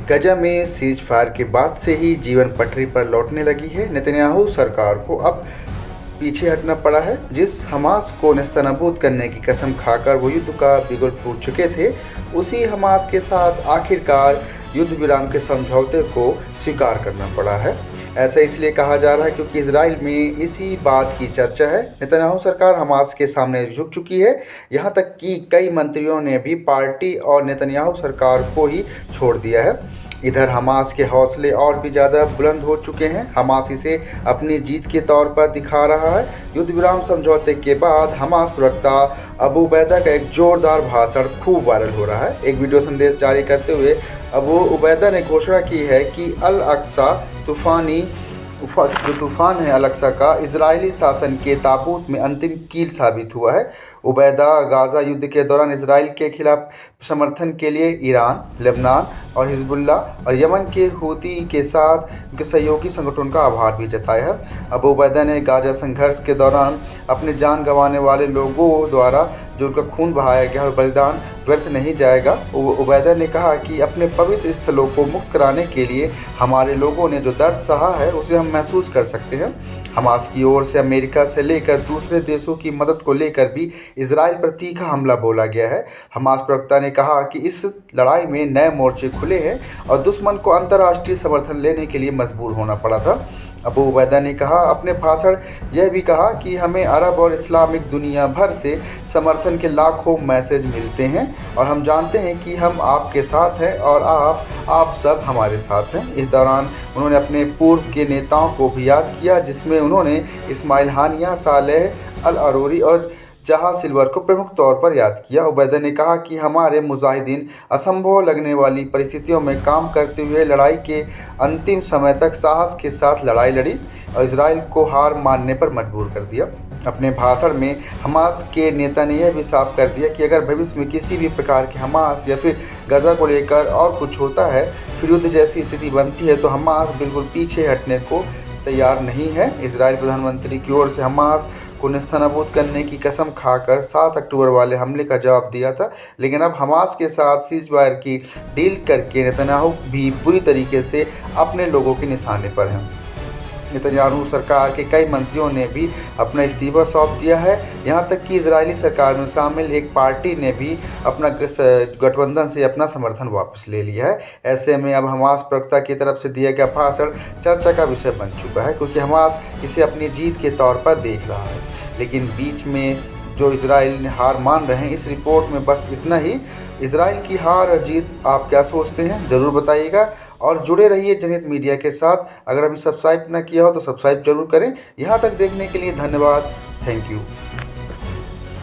गजा में cease fire के बाद से ही जीवन पटरी पर लौटने लगी है। नेतन्याहू सरकार को अब पीछे हटना पड़ा है। जिस हमास को नेस्तनाबूद करने की कसम खाकर वो युद्ध का बिगुल फूट चुके थे, उसी हमास के साथ आखिरकार युद्ध विराम के समझौते को स्वीकार करना पड़ा है। ऐसा इसलिए कहा जा रहा है क्योंकि इजराइल में इसी बात की चर्चा है। नेतन्याहू सरकार हमास के सामने झुक चुकी है। यहाँ तक कि कई मंत्रियों ने भी पार्टी और नेतन्याहू सरकार को ही छोड़ दिया है। इधर हमास के हौसले और भी ज़्यादा बुलंद हो चुके हैं। हमास इसे अपनी जीत के तौर पर दिखा रहा है। युद्ध विराम समझौते के बाद हमास प्रवक्ता अबू उबैदा का एक जोरदार भाषण खूब वायरल हो रहा है। एक वीडियो संदेश जारी करते हुए अबू उबैदा ने घोषणा की है कि अल अक्सा तूफान है, अल अक्सा का इजरायली शासन के ताबूत में अंतिम कील साबित हुआ है। उबैदा गाज़ा युद्ध के दौरान इजराइल के खिलाफ समर्थन के लिए ईरान, लेबनान और हिजबुल्लाह और यमन के हूती के साथ उनके सहयोगी संगठन का आभार भी जताया है। अबू उबैदा ने गाज़ा संघर्ष के दौरान अपने जान गंवाने वाले लोगों द्वारा जो उनका खून बहाया गया और बलिदान व्यर्थ नहीं जाएगा। उबैदा ने कहा कि अपने पवित्र स्थलों को मुक्त कराने के लिए हमारे लोगों ने जो दर्द सहा है उसे हम महसूस कर सकते हैं। हमास की ओर से अमेरिका से लेकर दूसरे देशों की मदद को लेकर भी इजराइल पर तीखा हमला बोला गया है। हमास प्रवक्ता ने कहा कि इस लड़ाई में नए मोर्चे खुले हैं और दुश्मन को अंतर्राष्ट्रीय समर्थन लेने के लिए मजबूर होना पड़ा था। अबू उबैदा ने कहा अपने भाषण यह भी कहा कि हमें अरब और इस्लामिक दुनिया भर से समर्थन के लाखों मैसेज मिलते हैं और हम जानते हैं कि हम आपके साथ हैं और आप सब हमारे साथ हैं। इस दौरान उन्होंने अपने पूर्व के नेताओं को भी याद किया, जिसमें उन्होंने इस्माइल हानिया, सालेह अल अरूरी और जहाँ सिल्वर को प्रमुख तौर पर याद किया। उबैदा ने कहा कि हमारे मुजाहिदीन असंभव लगने वाली परिस्थितियों में काम करते हुए लड़ाई के अंतिम समय तक साहस के साथ लड़ाई लड़ी और इजराइल को हार मानने पर मजबूर कर दिया। अपने भाषण में हमास के नेता ने यह भी साफ कर दिया कि अगर भविष्य में किसी भी प्रकार के हमास या फिर गजा को लेकर और कुछ होता है, फिर युद्ध जैसी स्थिति बनती है, तो हमास बिल्कुल पीछे हटने को तैयार नहीं है। इजराइल प्रधानमंत्री की ओर से हमास को नेस्तनाबूद करने की कसम खाकर 7 अक्टूबर वाले हमले का जवाब दिया था, लेकिन अब हमास के साथ सीज़फायर की डील करके नेतन्याहू भी बुरी तरीके से अपने लोगों के निशाने पर हैं। नेतन्याहू सरकार के कई मंत्रियों ने भी अपना इस्तीफा सौंप दिया है। यहाँ तक कि इजरायली सरकार में शामिल एक पार्टी ने भी अपना गठबंधन से अपना समर्थन वापस ले लिया है। ऐसे में अब हमास प्रवक्ता की तरफ से दिया गया भाषण चर्चा का विषय बन चुका है, क्योंकि हमास इसे अपनी जीत के तौर पर देख रहा है। लेकिन बीच में जो इजराइल ने हार मान रहे हैं, इस रिपोर्ट में बस इतना ही। इजराइल की हार और जीत आप क्या सोचते हैं, ज़रूर बताइएगा और जुड़े रहिए जनहित मीडिया के साथ। अगर अभी सब्सक्राइब ना किया हो तो सब्सक्राइब जरूर करें। यहाँ तक देखने के लिए धन्यवाद। Thank you.